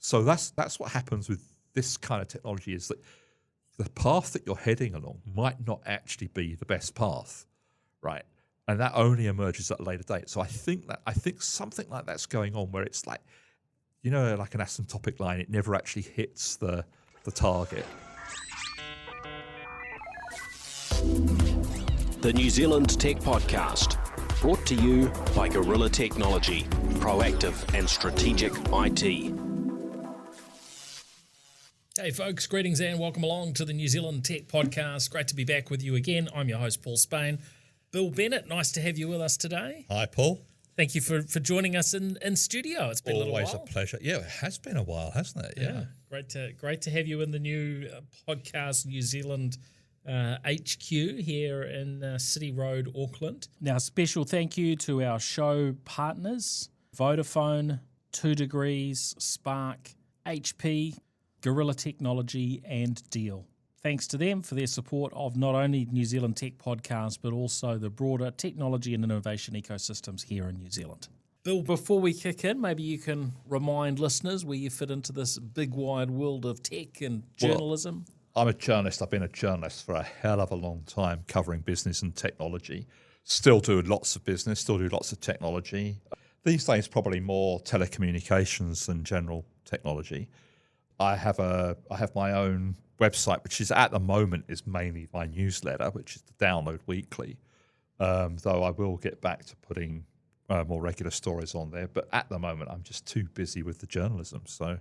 So that's what happens with this kind of technology, is that the path that you're heading along might not actually be the best path, right? And that only emerges at a later date. So I think something like that's going on, where it's like, like an asymptotic line, it never actually hits the target. The New Zealand Tech Podcast, brought to you by Gorilla Technology, proactive and strategic IT. Hey folks, greetings and welcome along to the New Zealand Tech Podcast. Great to be back with you again. I'm your host, Paul Spain. Bill Bennett, nice to have you with us today. Hi, Paul. Thank you for joining us in studio. It's been Always a little while. a pleasure. Yeah, it has been a while, hasn't it? Yeah. Great to have you in the new podcast New Zealand HQ here in City Road, Auckland. Now, special thank you to our show partners, Vodafone, 2 Degrees, Spark, HP, Gorilla Technology and Deal. Thanks to them for their support of not only New Zealand Tech Podcast, but also the broader technology and innovation ecosystems here in New Zealand. Bill, before we kick in, maybe you can remind listeners where you fit into this big wide world of tech and journalism. Well, I'm a journalist. I've been a journalist for a hell of a long time, covering business and technology. Still do lots of business, still do lots of technology. These days, probably more telecommunications than general technology. I have my own website, which is at the moment is mainly my newsletter, which is the Download Weekly. Though I will get back to putting more regular stories on there, but at the moment I'm just too busy with the journalism. So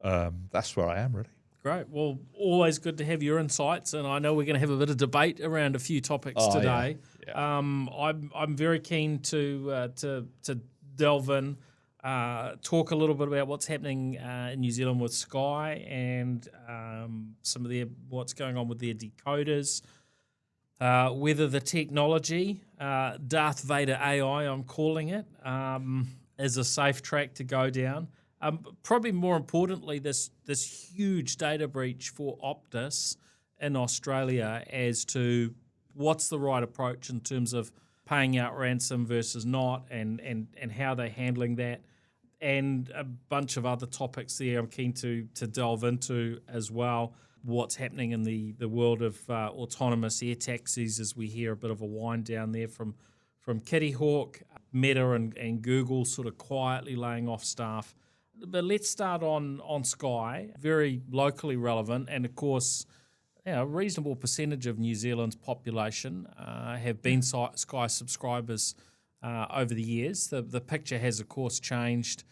that's where I am, really. Great. Well, always good to have your insights, and I know we're going to have a bit of debate around a few topics today. Yeah. I'm very keen to delve in. Talk a little bit about what's happening in New Zealand with Sky and some of what's going on with their decoders, whether the technology, Darth Vader AI, I'm calling it, is a safe track to go down. Probably more importantly, this huge data breach for Optus in Australia as to what's the right approach in terms of paying out ransom versus not, and how they're handling that, and a bunch of other topics there I'm keen to delve into as well. What's happening in the world of autonomous air taxis, as we hear a bit of a wind down there from Kitty Hawk, Meta and Google sort of quietly laying off staff. But let's start on Sky, very locally relevant, and of course, a reasonable percentage of New Zealand's population have been Sky subscribers over the years. The picture has, of course, changed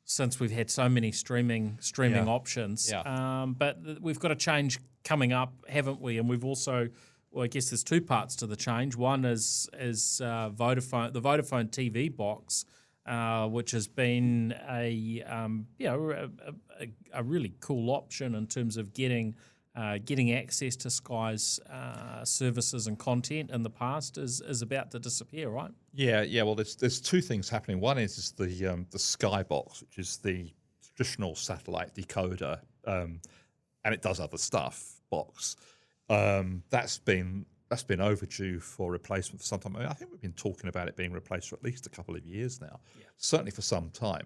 since we've had so many streaming options. Yeah. But we've got a change coming up, haven't we? And we've also, well, I guess there's two parts to the change. One is Vodafone, the Vodafone TV Box, which has been a really cool option in terms of getting access to Sky's services and content in the past is about to disappear, right? Yeah. Well, there's two things happening. One is the Sky Box, which is the traditional satellite decoder, and it does other stuff. Box that's been overdue for replacement for some time. I think we've been talking about it being replaced for at least a couple of years now, certainly for some time,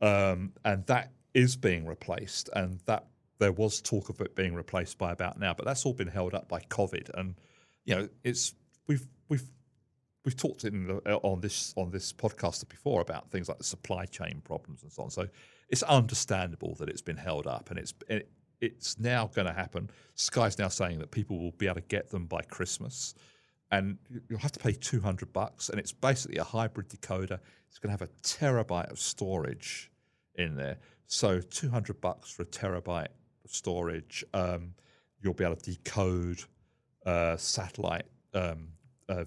and that is being replaced, and that. There was talk of it being replaced by about now, but that's all been held up by COVID. And we've talked on this podcast before about things like the supply chain problems and so on. So it's understandable that it's been held up, and it's now going to happen. Sky's now saying that people will be able to get them by Christmas, and you'll have to pay $200, and it's basically a hybrid decoder. It's going to have a terabyte of storage in there. So $200 for a terabyte storage, you'll be able to decode satellite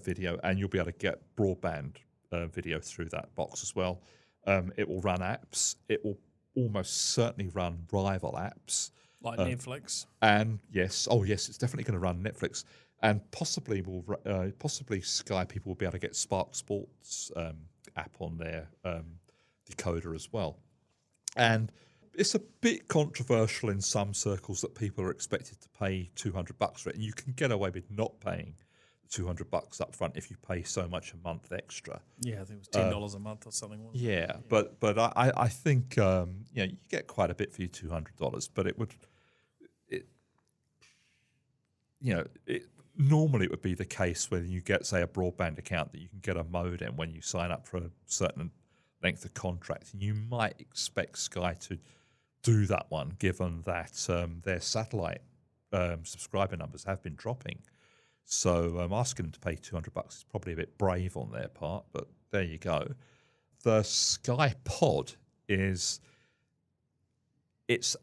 video, and you'll be able to get broadband video through that box as well. It will run apps. It will almost certainly run rival apps like Netflix. And yes, it's definitely going to run Netflix, and possibly Sky people will be able to get Spark Sports app on their decoder as well. And it's a bit controversial in some circles that people are expected to pay $200 for it, and you can get away with not paying $200 up front if you pay so much a month extra. Yeah, I think it was $10 a month or something. Wasn't it? Yeah, but I think you get quite a bit for your $200, but normally it would be the case when you get, say, a broadband account that you can get a modem when you sign up for a certain length of contract. And you might expect Sky to do that one, given that their satellite subscriber numbers have been dropping. So asking them to pay $200 is probably a bit brave on their part, but there you go. The Sky Pod it's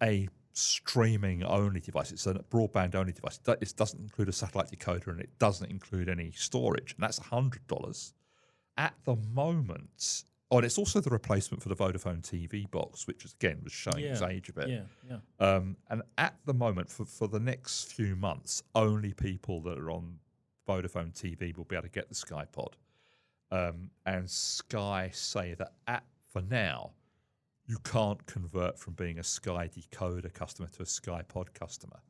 a streaming only device. It's a broadband only device. It doesn't include a satellite decoder, and it doesn't include any storage, and that's $100 at the moment. Oh, and it's also the replacement for the Vodafone TV Box, which again was showing its age a bit. Yeah. And at the moment, for the next few months, only people that are on Vodafone TV will be able to get the Sky Pod. And Sky say that for now, you can't convert from being a Sky decoder customer to a Sky Pod customer.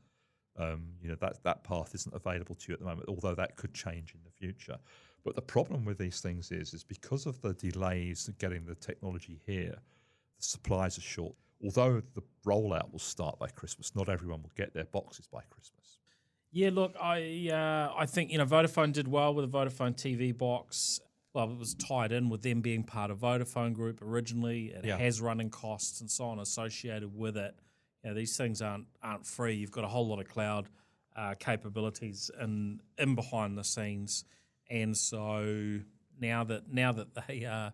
That path isn't available to you at the moment, although that could change in the future. But the problem with these things is because of the delays in getting the technology here, the supplies are short. Although the rollout will start by Christmas, not everyone will get their boxes by Christmas. Yeah, look, I think Vodafone did well with the Vodafone TV Box. Well, it was tied in with them being part of Vodafone Group originally. It has running costs and so on associated with it. These things aren't free. You've got a whole lot of cloud capabilities in behind the scenes, and so now that they are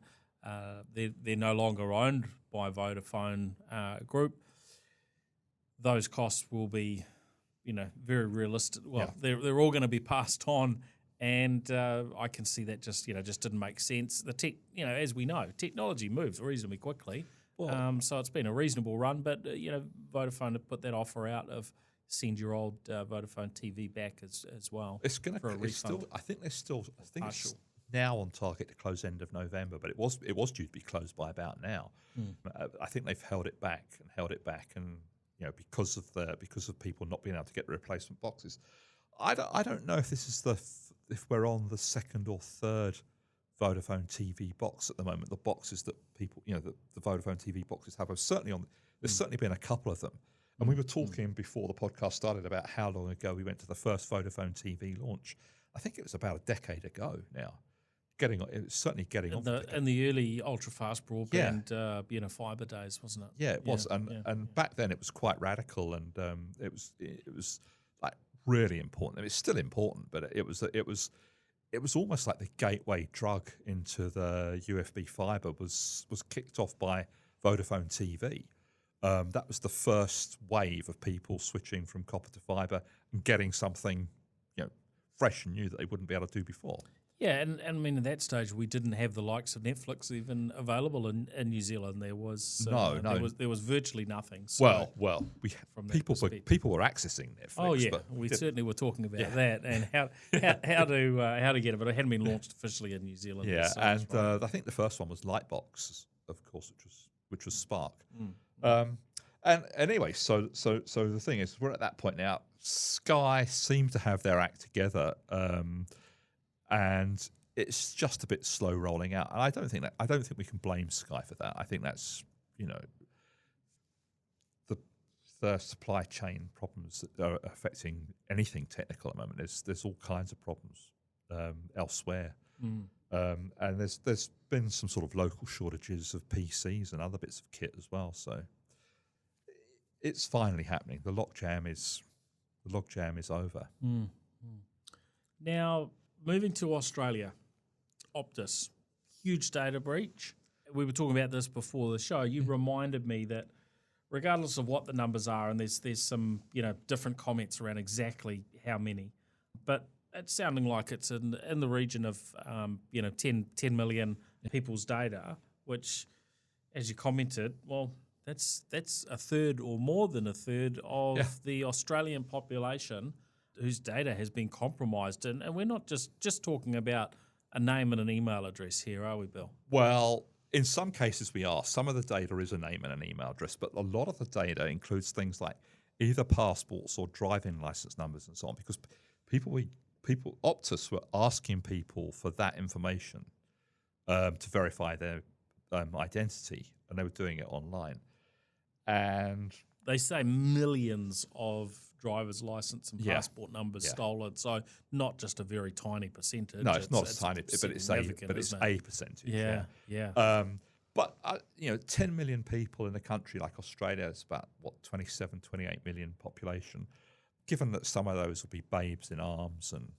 they're no longer owned by Vodafone Group, those costs will be very realistic. Well, they're all going to be passed on. And I can see that just didn't make sense. The as we know, technology moves reasonably quickly. Well, so it's been a reasonable run, but Vodafone have put that offer out of send your old Vodafone TV back as well. It's going to. I think it's now on target to close end of November, but it was due to be closed by about now. I think they've held it back, and because of people not being able to get the replacement boxes. I don't know if this is if we're on the second or third Vodafone TV box at the moment. The boxes that people, the Vodafone TV boxes have. There's certainly been a couple of them. And we were talking before the podcast started about how long ago we went to the first Vodafone TV launch. I think it was about a decade ago now. It was certainly getting on. In the early ultra-fast broadband, fibre days, wasn't it? Yeah, it was. And back then it was quite radical, and it was like really important. I mean, it's still important, but it was almost like the gateway drug into the UFB fibre was kicked off by Vodafone TV. That was the first wave of people switching from copper to fibre and getting something, fresh and new that they wouldn't be able to do before. Yeah, and I mean, at that stage, we didn't have the likes of Netflix even available in New Zealand. There was there was virtually nothing. So people were accessing Netflix. Oh yeah, we certainly were talking about that and how to get it, but it hadn't been launched officially in New Zealand. Yeah, and I think the first one was Lightbox, of course, which was Spark. And anyway, so the thing is, we're at that point now. Sky seem to have their act together. And it's just a bit slow rolling out, and I don't think we can blame Sky for that. I think that's the supply chain problems that are affecting anything technical at the moment. There's all kinds of problems elsewhere, and there's been some sort of local shortages of PCs and other bits of kit as well. So it's finally happening. The logjam is over. Now, moving to Australia, Optus, huge data breach. We were talking about this before the show. You reminded me that regardless of what the numbers are, and there's some different comments around exactly how many, but it's sounding like it's in the region of 10 million people's data, which, as you commented, well, that's a third or more than a third of the Australian population whose data has been compromised. And we're not just talking about a name and an email address here, are we, Bill? Well, in some cases we are. Some of the data is a name and an email address, but a lot of the data includes things like either passports or driving license numbers and so on, because people Optus were asking people for that information to verify their identity, and they were doing it online. And they say millions of driver's license and Yeah. passport numbers Yeah. stolen. So not just a very tiny percentage. no, it's not tiny, but it's significant, isn't it? a percentage. Yeah. But 10 million people in a country like Australia, it's about 27, 28 million population. Given that some of those will be babes in arms and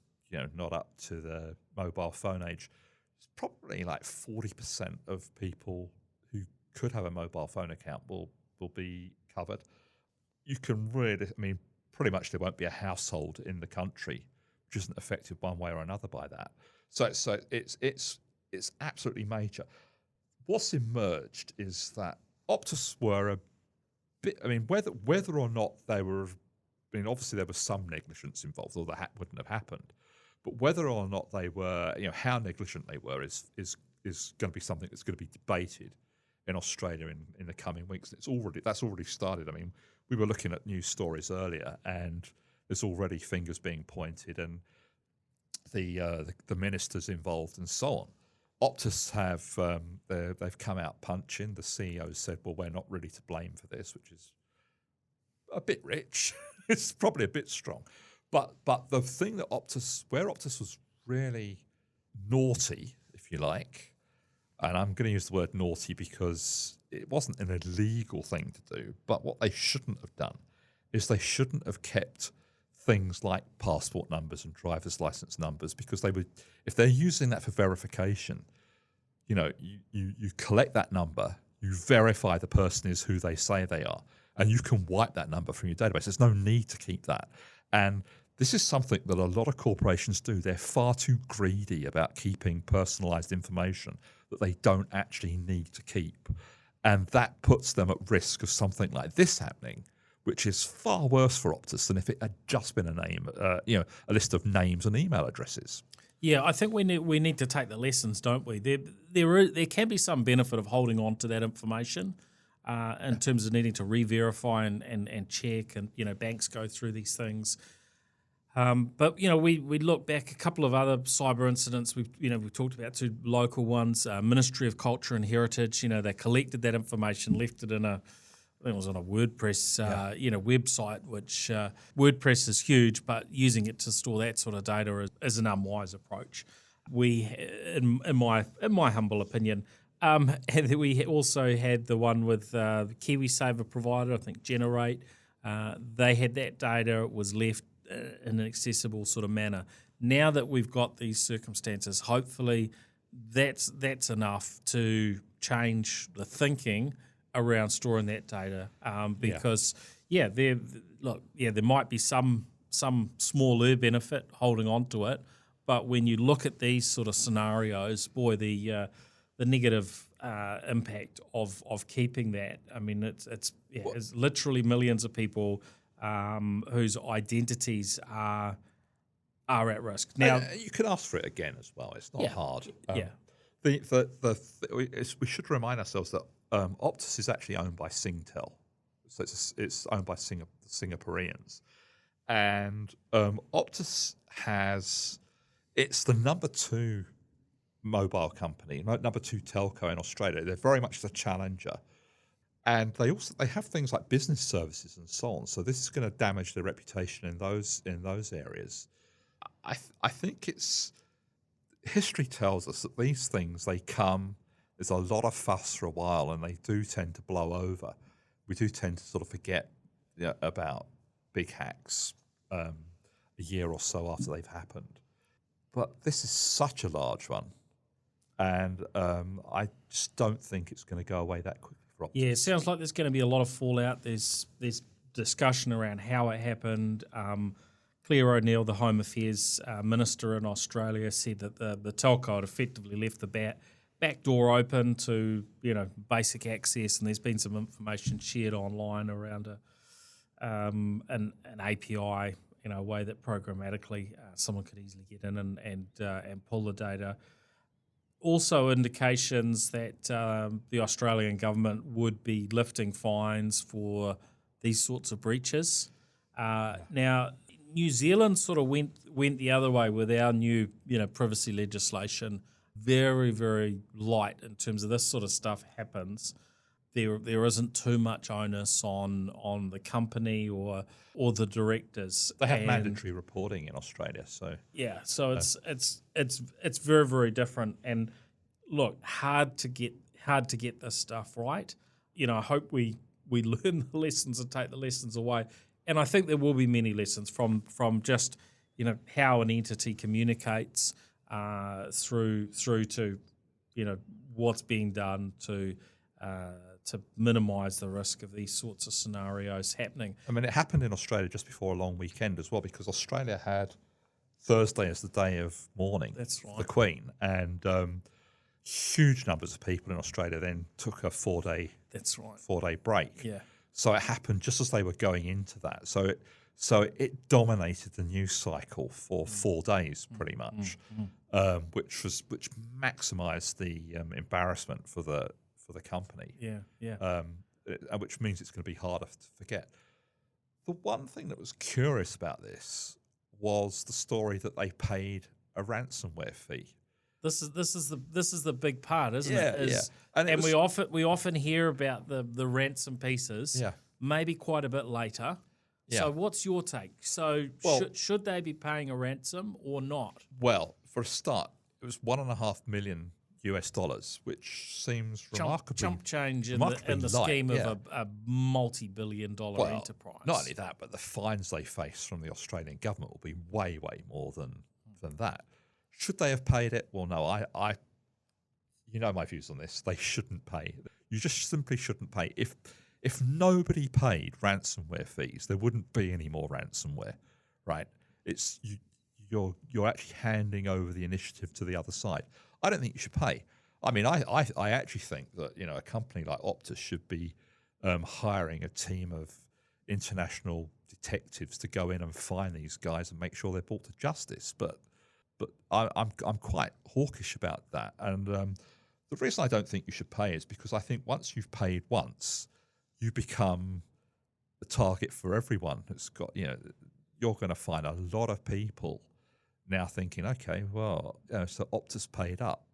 not up to the mobile phone age, it's probably like 40% of people who could have a mobile phone account will be covered. You can really, pretty much there won't be a household in the country which isn't affected one way or another by that. So it's absolutely major. What's emerged is that Optus were a bit. Whether or not they were. Obviously there was some negligence involved, or that wouldn't have happened. But whether or not they were, how negligent they were is going to be something that's going to be debated in Australia in the coming weeks. That's already started. We were looking at news stories earlier, and there's already fingers being pointed, and the ministers involved, and so on. Optus they've come out punching. The CEO said, "Well, we're not really to blame for this," which is a bit rich. It's probably a bit strong, but the thing that where Optus was really naughty, if you like, and I'm going to use the word naughty because it wasn't an illegal thing to do, but what they shouldn't have done is they shouldn't have kept things like passport numbers and driver's license numbers, because if they're using that for verification, you collect that number, you verify the person is who they say they are, and you can wipe that number from your database. There's no need to keep that. And this is something that a lot of corporations do. They're far too greedy about keeping personalized information that they don't actually need to keep. And that puts them at risk of something like this happening, which is far worse for Optus than if it had just been a list of names and email addresses. Yeah, I think we need to take the lessons, don't we? There can be some benefit of holding on to that information in terms of needing to re-verify and check, and banks go through these things. But we look back a couple of other cyber incidents. We've talked about two local ones. Ministry of Culture and Heritage. They collected that information, left it in I think it was on a WordPress website, which WordPress is huge, but using it to store that sort of data is an unwise approach. We, in my humble opinion, and we also had the one with the KiwiSaver provider, I think Generate. They had that data, it was left in an accessible sort of manner. Now that we've got these circumstances, hopefully that's enough to change the thinking around storing that data, because there might be some smaller benefit holding on to it, but when you look at these sort of scenarios, boy, the negative impact of keeping that. It's literally millions of people whose identities are at risk. Now you can ask for it again as well. It's not hard. We should remind ourselves that Optus is actually owned by Singtel, so it's owned by Singaporeans, and Optus it's the number 2 mobile company, number 2 telco in Australia. They're very much the challenger, and they have things like business services and so on. So this is going to damage their reputation in those areas. I think history tells us that these things, they come. There's a lot of fuss for a while, and they do tend to blow over. We do tend to sort of forget about big hacks a year or so after they've happened. But this is such a large one, and I just don't think it's going to go away that quickly for Optus. Yeah, it sounds like there's going to be a lot of fallout. There's discussion around how it happened. Claire O'Neill, the Home Affairs Minister in Australia, said that the telco had effectively left the back door open to basic access, and there's been some information shared online around an API, a way that programmatically someone could easily get in and pull the data. Also indications that the Australian government would be lifting fines for these sorts of breaches. Now, New Zealand sort of went the other way with our new, privacy legislation. Very, very light in terms of this sort of stuff happens. There isn't too much onus on the company or the directors. They have mandatory reporting in Australia, so yeah, so it's very, very different. And look, hard to get this stuff right. I hope we learn the lessons and take the lessons away. And I think there will be many lessons from just how an entity communicates through to what's being done to minimise the risk of these sorts of scenarios happening. I mean, it happened in Australia just before a long weekend as well, because Australia had Thursday as the day of mourning. That's right. The Queen, and huge numbers of people in Australia then took a 4-day. That's right. 4-day break. Yeah. So it happened just as they were going into that. So it dominated the news cycle for 4 days, pretty much, which maximised the embarrassment for the company. Yeah. Which means it's going to be harder to forget. The one thing that was curious about this was the story that they paid a ransomware fee. This is the big part, isn't it? Yeah. And we often hear about the ransom pieces. Yeah. Maybe quite a bit later. Yeah. So what's your take? So should they be paying a ransom or not? Well, for a start, it was $1.5 million, which seems remarkably chump change in remarkably the light, scheme of a multi-billion-dollar enterprise. Not only that, but the fines they face from the Australian government will be way, way more than that. Should they have paid it? Well, no. I my views on this. They shouldn't pay. You just simply shouldn't pay. If nobody paid ransomware fees, there wouldn't be any more ransomware, right? It's you're actually handing over the initiative to the other side. I don't think you should pay. I mean, I actually think that a company like Optus should be hiring a team of international detectives to go in and find these guys and make sure they're brought to justice. But I'm quite hawkish about that. And the reason I don't think you should pay is because I think once you've paid once, you become the target for everyone. It's got you're going to find a lot of people now thinking, okay, well, so Optus paid up.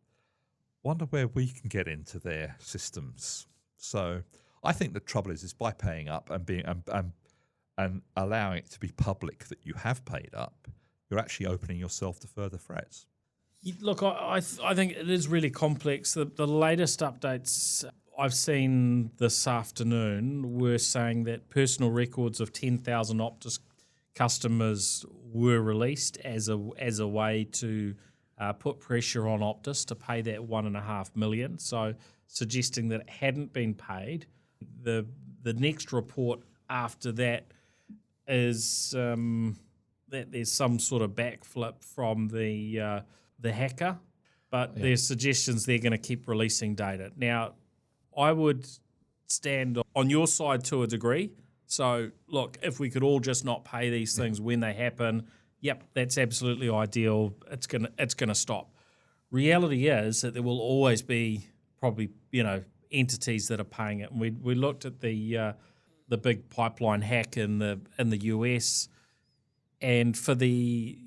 Wonder where we can get into their systems. So I think the trouble is by paying up and being and allowing it to be public that you have paid up, you're actually opening yourself to further threats. Look, I think it is really complex. The latest updates I've seen this afternoon were saying that personal records of 10,000 Optus customers were released as a way to put pressure on Optus to pay that $1.5 million. So suggesting that it hadn't been paid. The next report after that is that there's some sort of backflip from the hacker, but there's suggestions they're going to keep releasing data. Now, I would stand on your side to a degree. So, look, if we could all just not pay these things when they happen, yep, that's absolutely ideal. It's gonna stop. Reality is that there will always be probably entities that are paying it. And we looked at the big pipeline hack in the US, and for the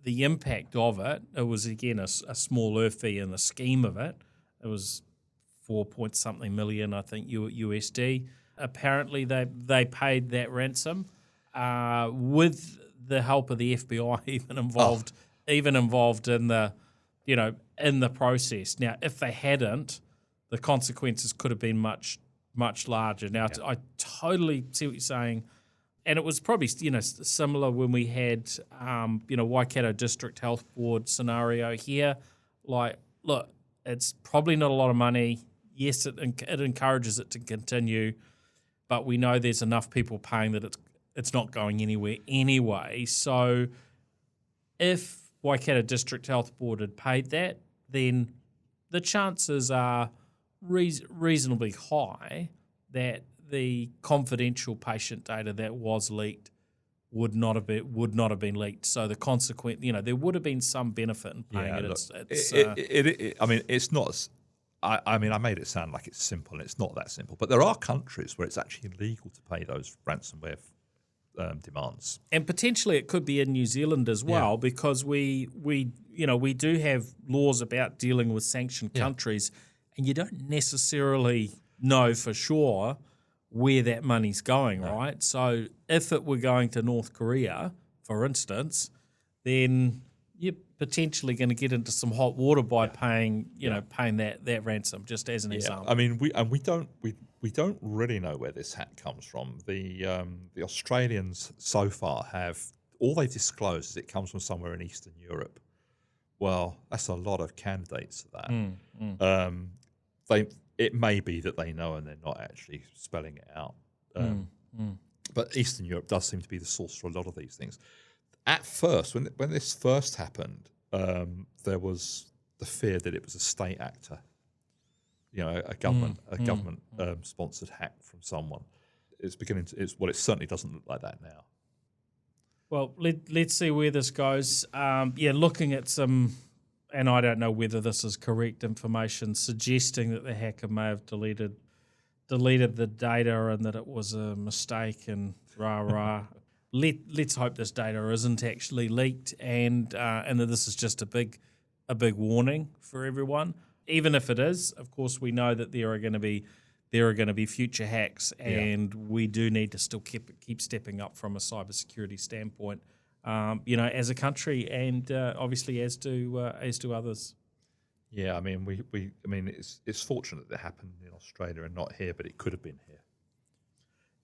impact of it, it was again a smaller fee in the scheme of it. It was 4-point-something million, I think, USD. Apparently, they paid that ransom with the help of the FBI, even involved in the in the process. Now, if they hadn't, the consequences could have been much larger. Now, I totally see what you're saying, and it was probably similar when we had Waikato District Health Board scenario here. Like, look, it's probably not a lot of money. Yes, it encourages it to continue, but we know there's enough people paying that it's not going anywhere anyway. So if Waikato District Health Board had paid that, then the chances are reasonably high that the confidential patient data that was leaked would not have been leaked. So the consequent, there would have been some benefit in paying it. I mean, it's not. I made it sound like it's simple, and it's not that simple. But there are countries where it's actually illegal to pay those ransomware demands. And potentially it could be in New Zealand as well, because we do have laws about dealing with sanctioned countries, and you don't necessarily know for sure where that money's going, right? So if it were going to North Korea, for instance, then you're potentially going to get into some hot water by paying that ransom, just as an example. I mean, we don't really know where this hat comes from. The Australians so far have all they've disclosed is it comes from somewhere in Eastern Europe. Well, that's a lot of candidates for that. It may be that they know and they're not actually spelling it out. But Eastern Europe does seem to be the source for a lot of these things. At first, when this first happened, there was the fear that it was a state actor, a government sponsored hack from someone. It certainly doesn't look like that now. Well, let's see where this goes. Looking at some, and I don't know whether this is correct information, suggesting that the hacker may have deleted the data and that it was a mistake and rah. Let's hope this data isn't actually leaked and that this is just a big warning for everyone. Even if it is, of course, we know that there are going to be future hacks, and we do need to still keep stepping up from a cybersecurity standpoint, as a country, and obviously as do others. Yeah, I mean, it's fortunate that it happened in Australia and not here, but it could have been here.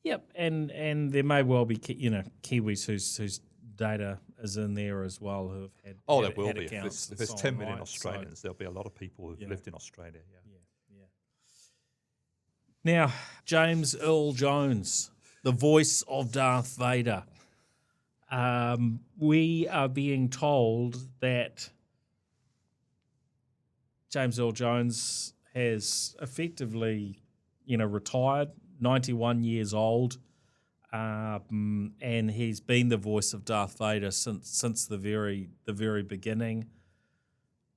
Yep, and there may well be Kiwis whose data is in there as well who have had there will be. If there's 10 million right? Australians, there'll be a lot of people who've lived in Australia. Yeah. Now, James Earl Jones, the voice of Darth Vader. We are being told that James Earl Jones has effectively, retired, 91 years old, and he's been the voice of Darth Vader since the very beginning,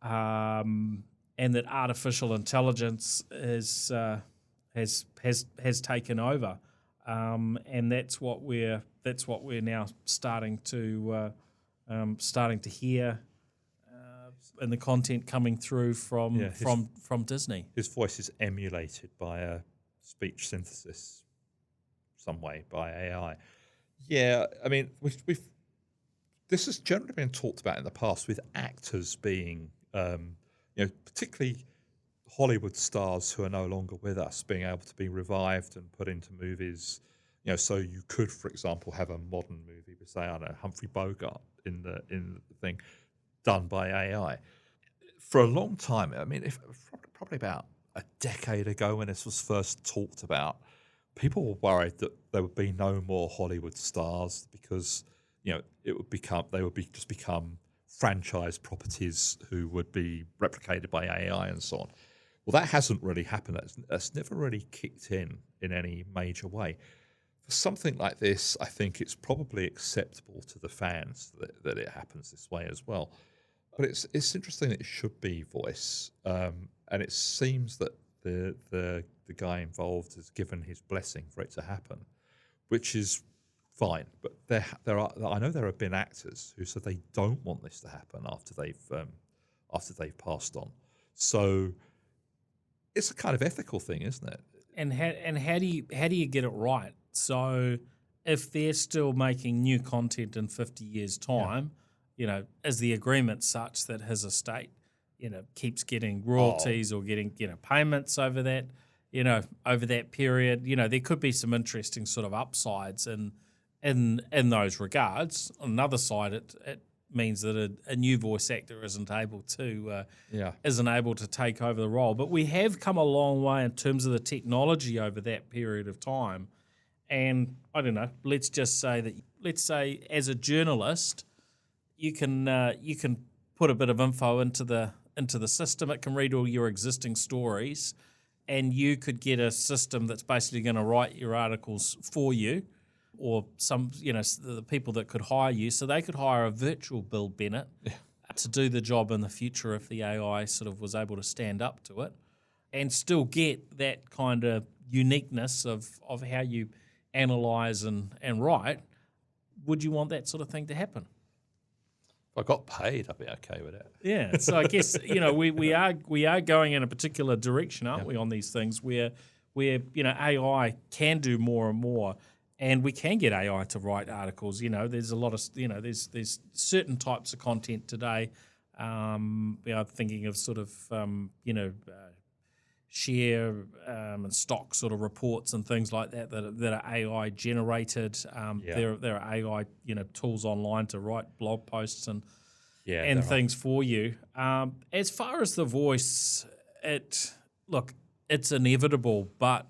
and that artificial intelligence has taken over, and that's what we're now starting to hear in the content coming through from Disney. His voice is emulated by a speech synthesis some way by AI. Yeah, I mean, this has generally been talked about in the past with actors being, particularly Hollywood stars who are no longer with us, being able to be revived and put into movies. So you could, for example, have a modern movie with, say, I don't know, Humphrey Bogart in the thing, done by AI. For a long time, I mean, probably about a decade ago when this was first talked about, people were worried that there would be no more Hollywood stars because they would just become franchise properties who would be replicated by AI and so on. Well, that hasn't really happened. That's never really kicked in any major way. For something like this, I think it's probably acceptable to the fans that it happens this way as well. But it's interesting that it should be voice, and it seems that the guy involved has given his blessing for it to happen, which is fine. But I know there have been actors who said they don't want this to happen after they've passed on. So it's a kind of ethical thing, isn't it? And how do you get it right? So if they're still making new content in 50 years' time, is the agreement such that his estate, keeps getting royalties or getting, payments over that, over that period? There could be some interesting sort of upsides in those regards. On another side, it means that a new voice actor isn't able to take over the role. But we have come a long way in terms of the technology over that period of time. And I don't know, let's say as a journalist, you can put a bit of info into the system. It can read all your existing stories, and you could get a system that's basically going to write your articles for you, or some, the people that could hire you. So they could hire a virtual Bill Bennett to do the job in the future if the AI sort of was able to stand up to it, and still get that kind of uniqueness of how you analyse and write, would you want that sort of thing to happen? If I got paid, I'd be okay with it. Yeah, so I guess we are going in a particular direction, aren't we, on these things where AI can do more and more, and we can get AI to write articles. There's a lot of there's certain types of content today. Thinking of sort of share and stock sort of reports and things like that are AI generated. There are AI tools online to write blog posts and things for you. As far as the voice, it's inevitable, but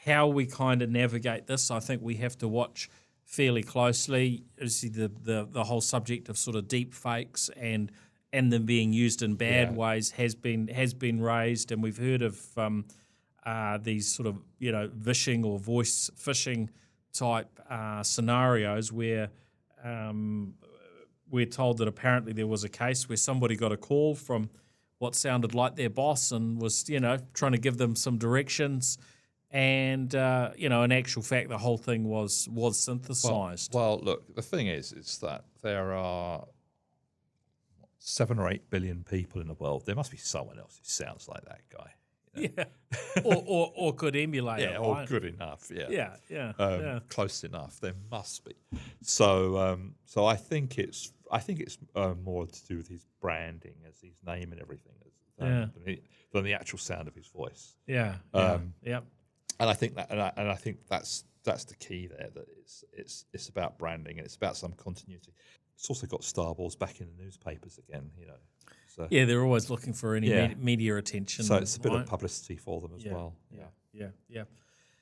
how we kind of navigate this, I think we have to watch fairly closely. Obviously, the whole subject of sort of deep fakes and them being used in bad ways has been raised, and we've heard of these sort of vishing or voice phishing type scenarios where we're told that apparently there was a case where somebody got a call from what sounded like their boss and was trying to give them some directions, and in actual fact the whole thing was synthesized. Well, look, the thing is that there are 7 or 8 billion people in the world. There must be someone else who sounds like that guy. Yeah, or could emulate it, or right? good enough. Yeah. Close enough. There must be. So I think it's more to do with his branding, as his name and everything, than the actual sound of his voice. Yeah. And I think that's the key there. That it's about branding and it's about some continuity. It's also got Star Wars back in the newspapers again. So, yeah, they're always looking for any media attention. So it's a bit of publicity for them as well. Yeah.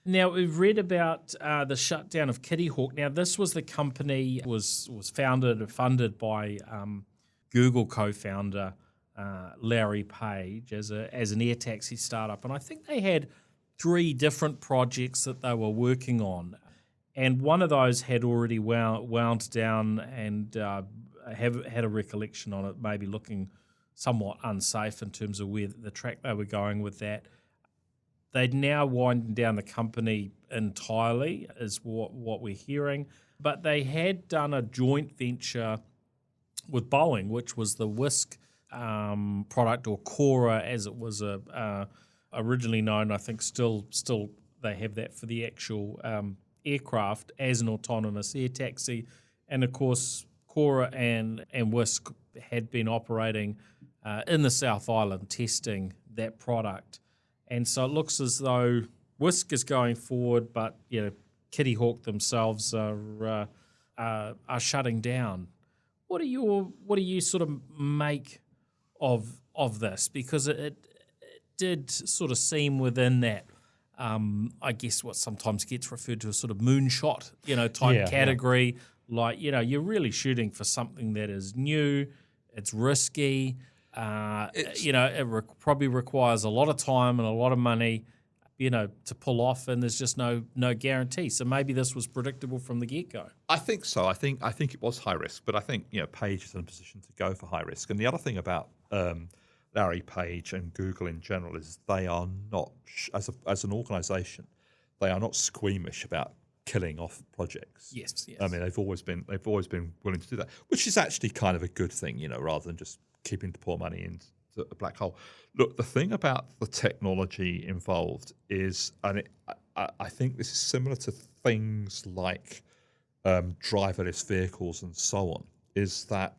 Now, we've read about the shutdown of Kitty Hawk. Now, this was the company was founded and funded by Google co-founder Larry Page as an air taxi startup. And I think they had 3 different projects that they were working on. And one of those had already wound down and had a recollection on it, maybe looking somewhat unsafe in terms of where the track they were going with that. They'd now winding down the company entirely, is what we're hearing. But they had done a joint venture with Boeing, which was the Whisk product, or Cora as it was originally known. I think still they have that for the actual aircraft as an autonomous air taxi. And of course, Cora and Whisk had been operating in the South Island testing that product. And so it looks as though Whisk is going forward, but Kitty Hawk themselves are shutting down. What do you sort of make of this? Because it did sort of seem within that, I guess what sometimes gets referred to as sort of moonshot, type category. Yeah. Like, you're really shooting for something that is new, it's risky, it probably requires a lot of time and a lot of money, to pull off, and there's just no guarantee. So maybe this was predictable from the get-go. I think so. I think it was high risk, but I think Page is in a position to go for high risk. And the other thing about Larry Page and Google in general is they are not, as an organisation, they are not squeamish about killing off projects. Yes. I mean, they've always been willing to do that, which is actually kind of a good thing, rather than just keeping to pour money into a black hole. Look, the thing about the technology involved is, and I think this is similar to things like driverless vehicles and so on, is that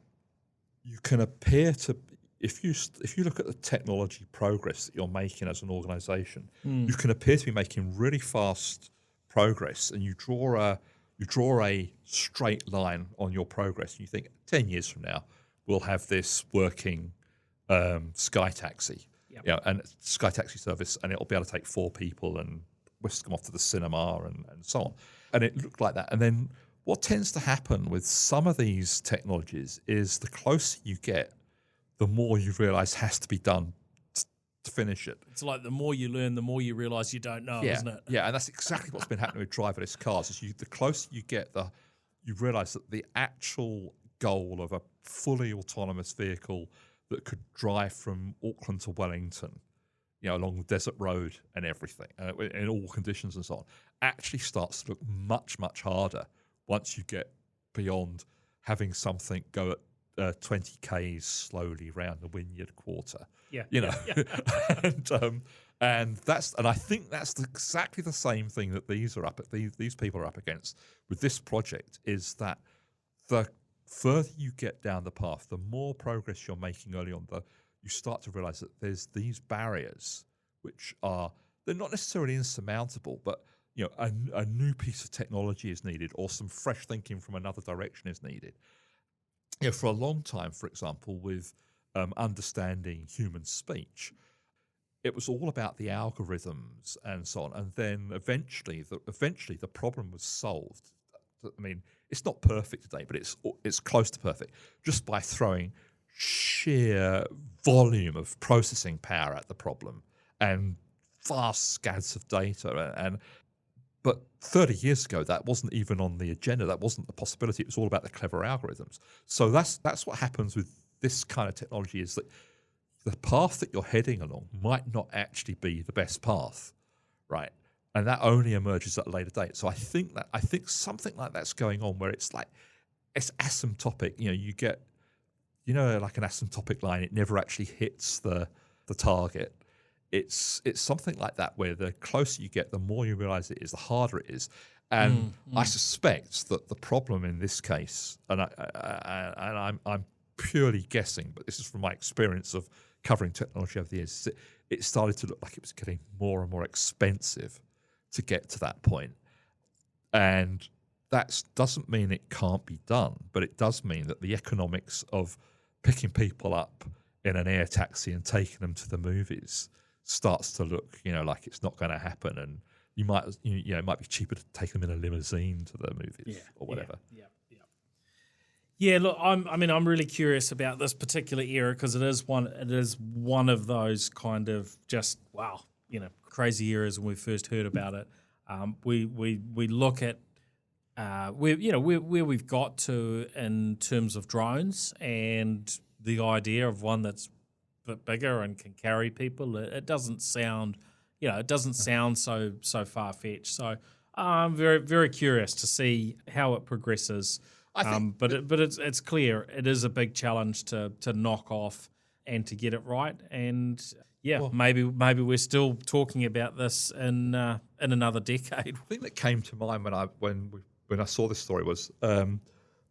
you can appear to, if you look at the technology progress that you're making as an organisation, you can appear to be making really fast progress, and you draw a straight line on your progress, and you think 10 years from now we'll have this working Sky Taxi, and Sky Taxi service, and it'll be able to take 4 people and whisk them off to the cinema and so on. And it looked like that. And then what tends to happen with some of these technologies is the closer you get, the more you realise has to be done to finish it. It's like the more you learn, the more you realise you don't know, isn't it? Yeah, and that's exactly what's been happening with driverless cars. Is the closer you get, you realise that the actual goal of a fully autonomous vehicle that could drive from Auckland to Wellington, along the desert road and everything, in all conditions and so on, actually starts to look much, much harder once you get beyond having something go at 20 k's slowly round the Wynyard Quarter. Yeah, and I think that's exactly the same thing that these people are up against with this project. Is that the further you get down the path, the more progress you're making early on, you start to realize that there's these barriers which they're not necessarily insurmountable, but a new piece of technology is needed, or some fresh thinking from another direction is needed. For a long time, for example, with understanding human speech, it was all about the algorithms and so on. And then eventually the problem was solved. I mean, it's not perfect today, but it's close to perfect, just by throwing sheer volume of processing power at the problem and vast scads of data. But 30 years ago, that wasn't even on the agenda. That wasn't the possibility. It was all about the clever algorithms. So that's what happens with this kind of technology, is that the path that you're heading along might not actually be the best path, right? And that only emerges at a later date. So I think something like that's going on, where it's asymptotic. You get, like an asymptotic line, it never actually hits the target. It's something like that, where the closer you get, the more you realize it is, the harder it is. And I suspect that the problem in this case, and I'm purely guessing, but this is from my experience of covering technology over the years, it started to look like it was getting more and more expensive to get to that point. And that doesn't mean it can't be done, but it does mean that the economics of picking people up in an air taxi and taking them to the movies starts to look, like it's not going to happen, and it might be cheaper to take them in a limousine to the movies or whatever. Yeah, look, I'm really curious about this particular era, because it is one of those kind of just crazy eras when we first heard about it. We look at where we've got to in terms of drones, and the idea of one that's a bit bigger and can carry people. It doesn't sound so far fetched. So I'm very, very curious to see how it progresses. I think, but it's clear it is a big challenge to knock off and to get it right. And maybe we're still talking about this in another decade. The thing that came to mind when I saw this story was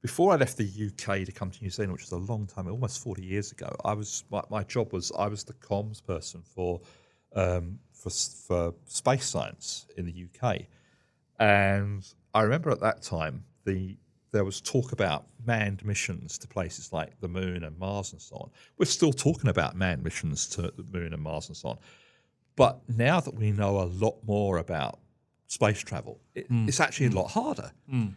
before I left the UK to come to New Zealand, which was a long time, almost 40 years ago. My job was I was the comms person for space science in the UK, and I remember at that time there was talk about manned missions to places like the Moon and Mars and so on. We're still talking about manned missions to the Moon and Mars and so on. But now that we know a lot more about space travel, it's actually a lot harder.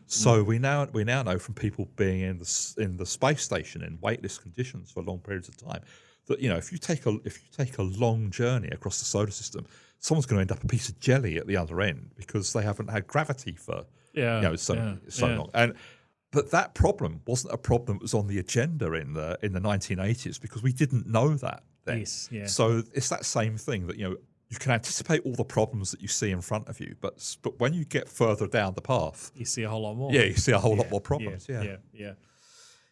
So we now know from people being in the space station in weightless conditions for long periods of time that if you take a long journey across the solar system, someone's going to end up a piece of jelly at the other end because they haven't had gravity for so long. But that problem wasn't a problem that was on the agenda in the 1980s, because we didn't know that then. Yes, yeah. So it's that same thing that you can anticipate all the problems that you see in front of you, but when you get further down the path, you see a whole lot more. Yeah, you see a whole lot more problems. Yeah.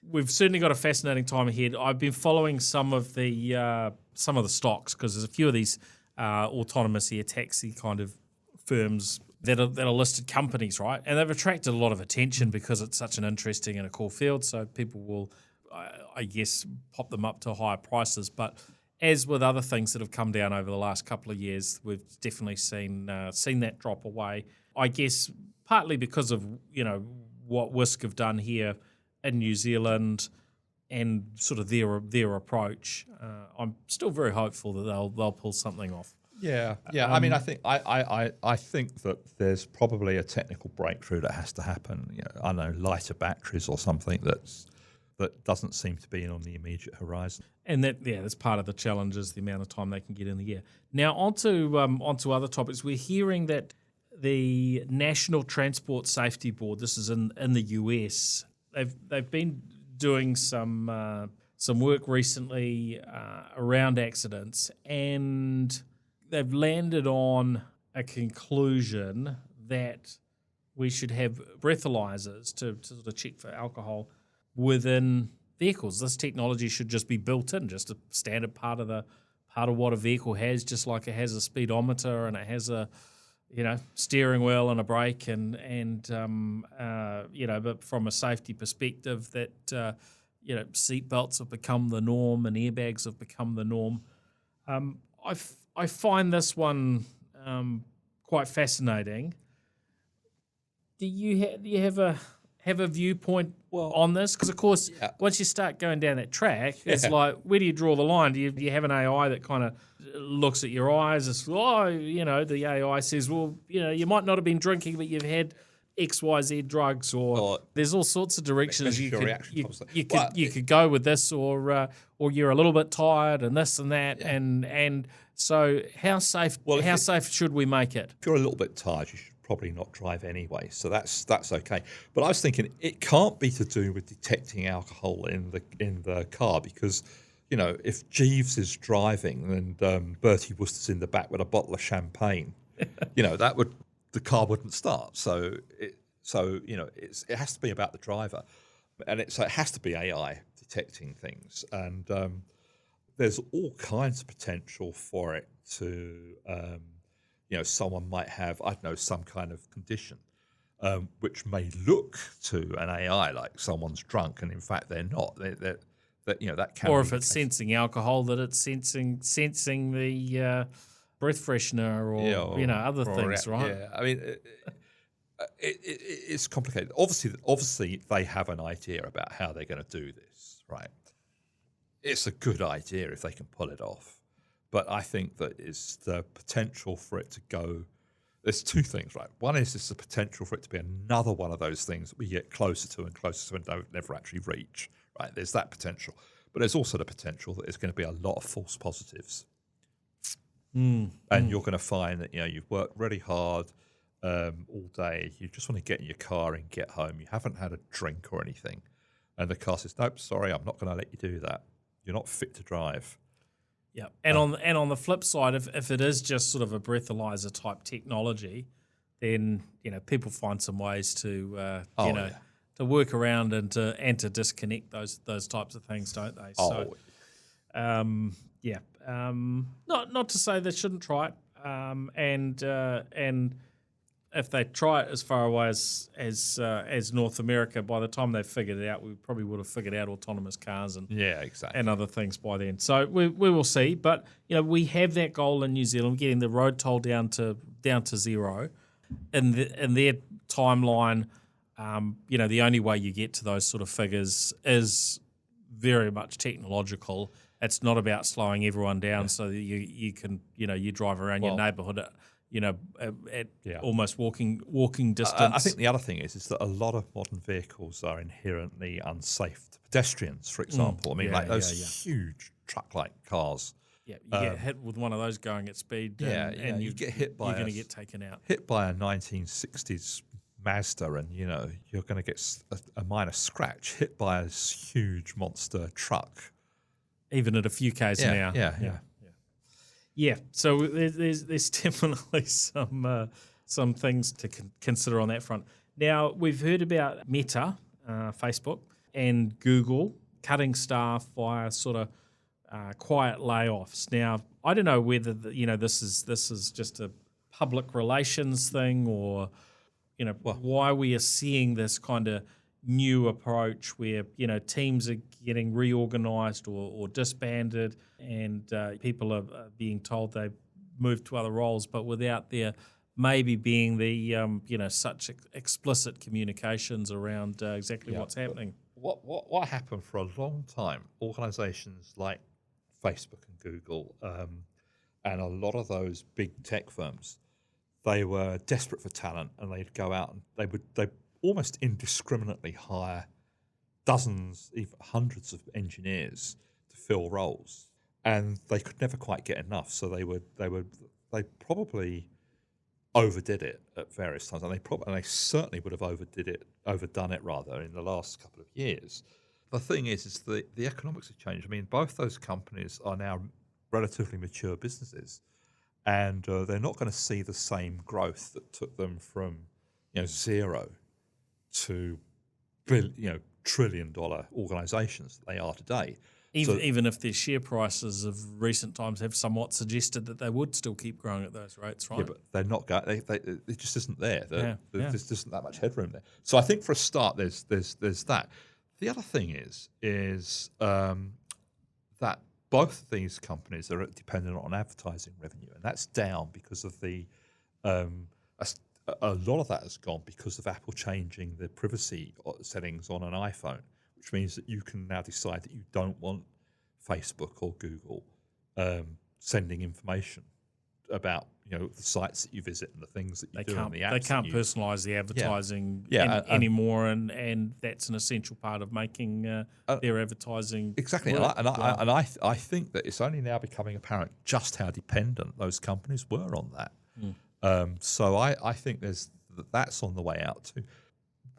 We've certainly got a fascinating time ahead. I've been following some of the stocks, because there's a few of these autonomous air taxi kind of firms that are listed companies, right? And they've attracted a lot of attention because it's such an interesting and a cool field. So people will, I guess, pop them up to higher prices. But as with other things that have come down over the last couple of years, we've definitely seen that drop away. I guess partly because of what Wisk have done here in New Zealand and sort of their approach. I'm still very hopeful that they'll pull something off. Yeah. I mean, I think that there's probably a technical breakthrough that has to happen. I know, lighter batteries or something that doesn't seem to be on the immediate horizon. And that's part of the challenge, is the amount of time they can get in the air. Now, onto other topics. We're hearing that the National Transport Safety Board, this is in the US, they've been doing some work recently around accidents, and they've landed on a conclusion that we should have breathalyzers to sort of check for alcohol within vehicles. This technology should just be built in, just a standard part of what a vehicle has, just like it has a speedometer and it has a steering wheel and a brake and but from a safety perspective that seat belts have become the norm and airbags have become the norm. I find this one quite fascinating. Do you have a viewpoint on this? Because of course, once you start going down that track, it's like, where do you draw the line? Do you have an AI that kind of looks at your eyes? It's the AI says, well, you might not have been drinking, but you've had XYZ drugs, or there's all sorts of directions you could go with this, or you're a little bit tired and this and that, and so how safe should we make it? If you're a little bit tired, you should probably not drive anyway, so that's okay. But I was thinking it can't be to do with detecting alcohol in the car, because if Jeeves is driving and Bertie Wooster's in the back with a bottle of champagne, the car wouldn't start. So it has to be about the driver, and it has to be AI detecting things, and there's all kinds of potential for it to. Someone might have, I don't know, some kind of condition which may look to an AI like someone's drunk, and in fact they're not. That can. Or if it's sensing alcohol, that it's sensing the breath freshener or other things, right? Yeah, I mean, it's complicated. Obviously, they have an idea about how they're going to do this, right? It's a good idea if they can pull it off. But I think that it's the potential for it to go. There's two things, right? One is the potential for it to be another one of those things that we get closer to and closer to and never actually reach, right? There's that potential. But there's also the potential that there's going to be a lot of false positives. And you're going to find that, you've worked really hard all day. You just want to get in your car and get home. You haven't had a drink or anything. And the car says, nope, sorry, I'm not going to let you do that. You're not fit to drive. Yeah, and on the flip side, if it is just sort of a breathalyzer type technology, then people find some ways to to work around and to disconnect those types of things, don't they? Not to say they shouldn't try it, and if they try it as far away as North America, by the time they figured it out, we probably would have figured out autonomous cars and exactly, and other things by then. So we will see, but we have that goal in New Zealand, getting the road toll down to zero, in their timeline. The only way you get to those sort of figures is very much technological. It's not about slowing everyone down so that you can you drive around your neighbourhood at almost walking distance. I think the other thing is that a lot of modern vehicles are inherently unsafe to pedestrians, for example. Those huge truck-like cars. Yeah, you get hit with one of those going at speed, and you get hit by. You're going to get taken out. Hit by a 1960s Mazda, and you're going to get a minor scratch. Hit by a huge monster truck, even at a few k's an hour. Yeah, so there's definitely some things to consider on that front. Now, we've heard about Meta, Facebook, and Google cutting staff via sort of quiet layoffs. Now, I don't know whether this is just a public relations thing, or why we are seeing this kind of new approach where teams are getting reorganised or disbanded, and people are being told they've moved to other roles, but without there maybe being the such explicit communications around exactly what's happening. What happened for a long time? Organisations like Facebook and Google, and a lot of those big tech firms, they were desperate for talent, and they'd go out and they almost indiscriminately hire dozens, even hundreds of engineers to fill roles, and they could never quite get enough. So they probably overdid it at various times, and they certainly would have overdone it in the last couple of years. The thing is the economics have changed. I mean, both those companies are now relatively mature businesses, and they're not going to see the same growth that took them from zero to trillion-dollar organisations that they are today. Even if their share prices of recent times have somewhat suggested that they would still keep growing at those rates, right? Yeah, but they're not going. It just isn't there. There just isn't that much headroom there. So I think for a start, there's that. The other thing is that both of these companies are dependent on advertising revenue, and that's down because of the a lot of that has gone because of Apple changing the privacy settings on an iPhone, which means that you can now decide that you don't want Facebook or Google sending information about the sites that you visit and the things that you do and the apps. They can't personalise the advertising anymore, and that's an essential part of making their advertising exactly. work. And I think that it's only now becoming apparent just how dependent those companies were on that. So I think that's on the way out too.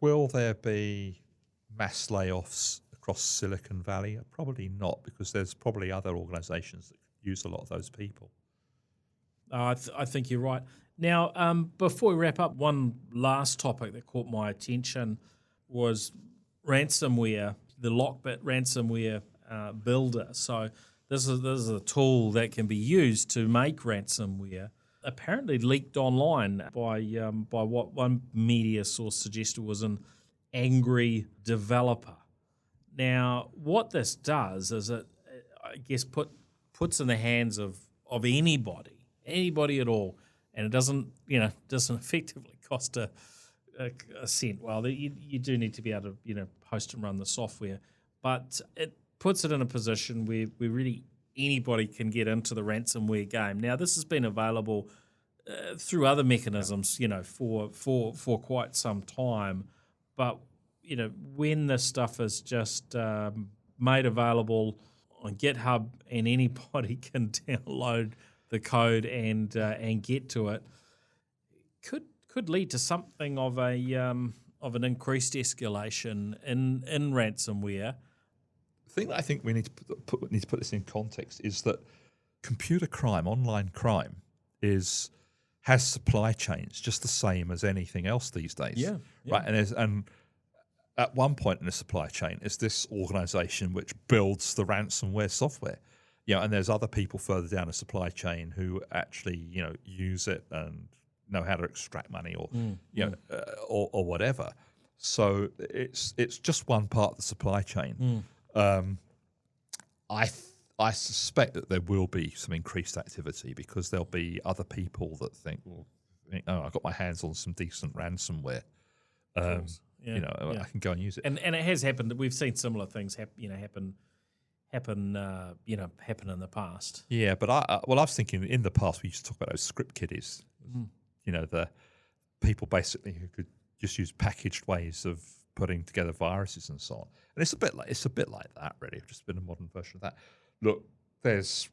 Will there be mass layoffs across Silicon Valley? Probably not, because there's probably other organisations that use a lot of those people. I think you're right. Now, before we wrap up, one last topic that caught my attention was ransomware, the Lockbit ransomware builder. So this is a tool that can be used to make ransomware. Apparently leaked online by what one media source suggested was an angry developer. Now, what this does is it, I guess, puts in the hands of anybody at all, and it doesn't effectively cost a cent. Well, you do need to be able to host and run the software, but it puts it in a position where really anybody can get into the ransomware game. Now, this has been available through other mechanisms, for quite some time, but when this stuff is just made available on GitHub and anybody can download the code and get to it, could lead to something of an increased escalation in ransomware. The thing that I think we need to put this in context is that computer crime, online crime, has supply chains just the same as anything else these days. Yeah. Right. And at one point in the supply chain is this organization which builds the ransomware software. And there's other people further down the supply chain who actually, use it and know how to extract money or or whatever. So it's just one part of the supply chain. I suspect that there will be some increased activity because there'll be other people that think, I've got my hands on some decent ransomware. I can go and use it. And it has happened. We've seen similar things happen in the past. Yeah, but I was thinking in the past we used to talk about those script kiddies. The people basically who could just use packaged ways of putting together viruses and so on. And it's a bit like that, really. Just been a modern version of that. Look, there's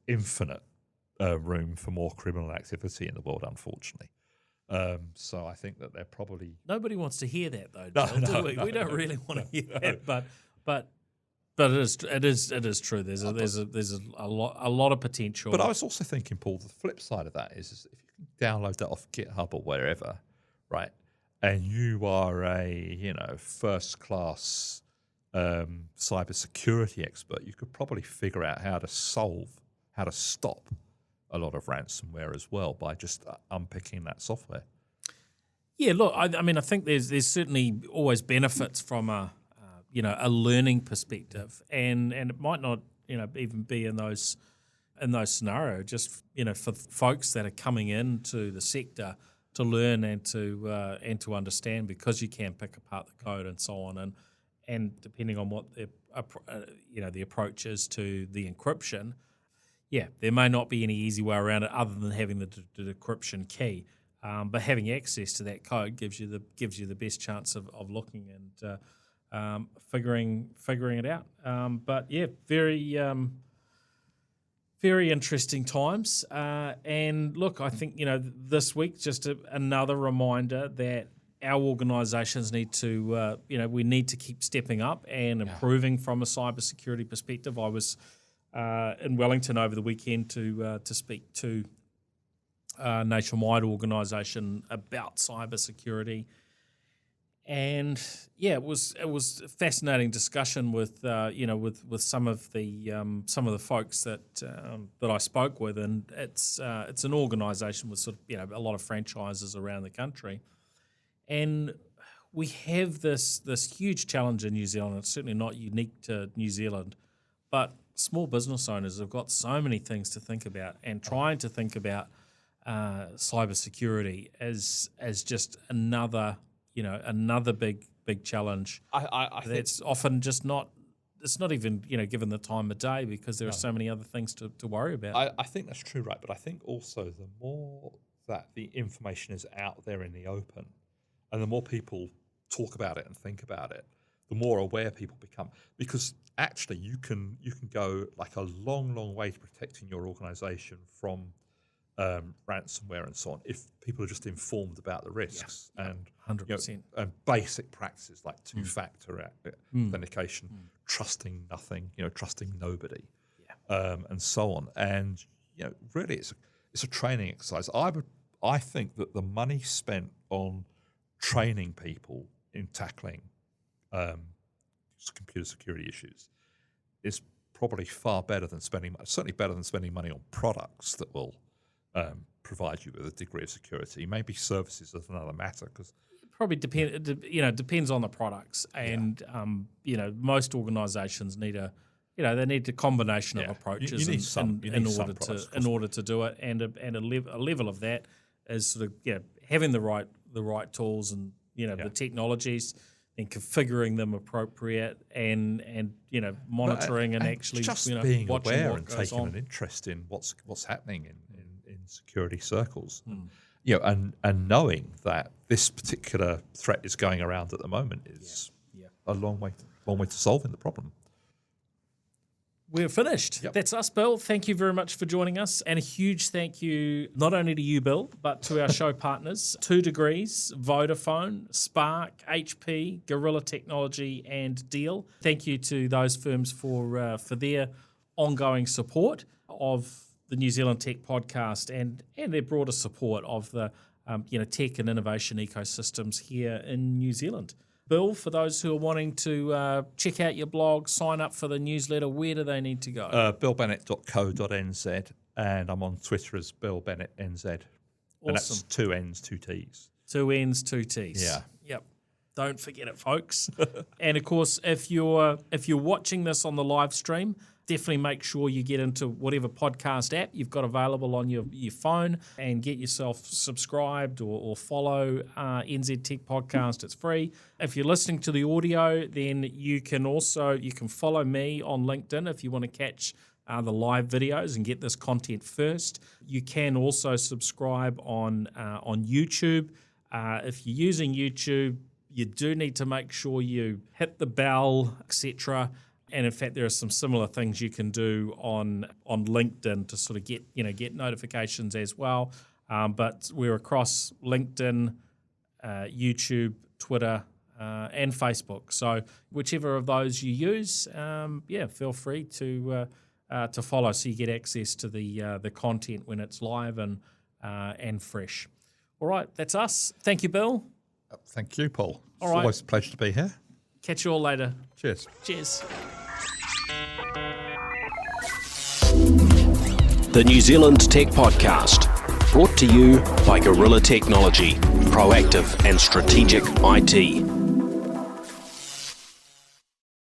infinite room for more criminal activity in the world, unfortunately. So I think that they're probably nobody wants to hear that though. Joel, do we? We don't really want to hear that, but it is true. There's a lot of potential. But I was also thinking, Paul, the flip side of that is if you can download that off GitHub or wherever, right, and you are a first class cybersecurity expert, you could probably figure out how to stop a lot of ransomware as well by just unpicking that software. Yeah, look, I mean, I think there's certainly always benefits from a learning perspective, and it might not even be in those scenarios. Just for folks that are coming into the sector to learn and to understand, because you can pick apart the code and so on, and depending on what the approach is to the encryption, there may not be any easy way around it other than having the decryption key. But having access to that code gives you the best chance of looking and figuring it out. But yeah, very very interesting times. And look, I think this week just another reminder that our organisations need to we need to keep stepping up and improving from a cybersecurity perspective. I was in Wellington over the weekend to speak to nationwide organisation about cybersecurity. And yeah, it was a fascinating discussion with some of the folks that I spoke with, and it's an organisation with sort of a lot of franchises around the country, and we have this huge challenge in New Zealand. It's certainly not unique to New Zealand, but small business owners have got so many things to think about, and trying to think about cybersecurity as just another big challenge. I think it's often just not. It's not even given the time of day, because there are so many other things to worry about. I think that's true, right? But I think also the more that the information is out there in the open, and the more people talk about it and think about it, the more aware people become. Because actually, you can go like a long way to protecting your organisation from ransomware and so on, if people are just informed about the risks and 100%. And basic practices like two-factor authentication, trusting nothing, trusting nobody, and so on. And really, it's a training exercise. I think that the money spent on training people in tackling computer security issues is probably far better than certainly better than spending money on products that will provide you with a degree of security. Maybe services is another matter, because probably depends on the products, and most organisations need they need a combination of approaches in order to do it, and a level of that is sort of having the right tools and the technologies, and configuring them appropriate, and monitoring and actually just being watching aware what and goes taking on. an interest in what's happening in security circles, and knowing that this particular threat is going around at the moment is a long way to solving the problem. We're finished. Yep. That's us, Bill. Thank you very much for joining us. And a huge thank you not only to you, Bill, but to our show partners, 2 Degrees, Vodafone, Spark, HP, Gorilla Technology, and Deal. Thank you to those firms for their ongoing support of the New Zealand Tech Podcast, and their broader support of the tech and innovation ecosystems here in New Zealand. Bill, for those who are wanting to check out your blog, sign up for the newsletter, where do they need to go? BillBennett.co.nz, and I'm on Twitter as Bill Bennett NZ. Awesome. And that's 2 N's, 2 T's. 2 N's, 2 T's. Yeah. Yep. Don't forget it, folks. And of course, if you're watching this on the live stream, definitely make sure you get into whatever podcast app you've got available on your phone, and get yourself subscribed or follow NZ Tech Podcast. It's free. If you're listening to the audio, then you can follow me on LinkedIn if you want to catch the live videos and get this content first. You can also subscribe on YouTube. If you're using YouTube, you do need to make sure you hit the bell, etc. And in fact, there are some similar things you can do on LinkedIn to sort of get notifications as well. But we're across LinkedIn, YouTube, Twitter, and Facebook. So whichever of those you use, feel free to follow, so you get access to the content when it's live and fresh. All right, that's us. Thank you, Bill. Thank you, Paul. All It's right. always a pleasure to be here. Catch you all later. Cheers. Cheers. The New Zealand Tech Podcast, brought to you by Gorilla Technology, proactive and strategic IT.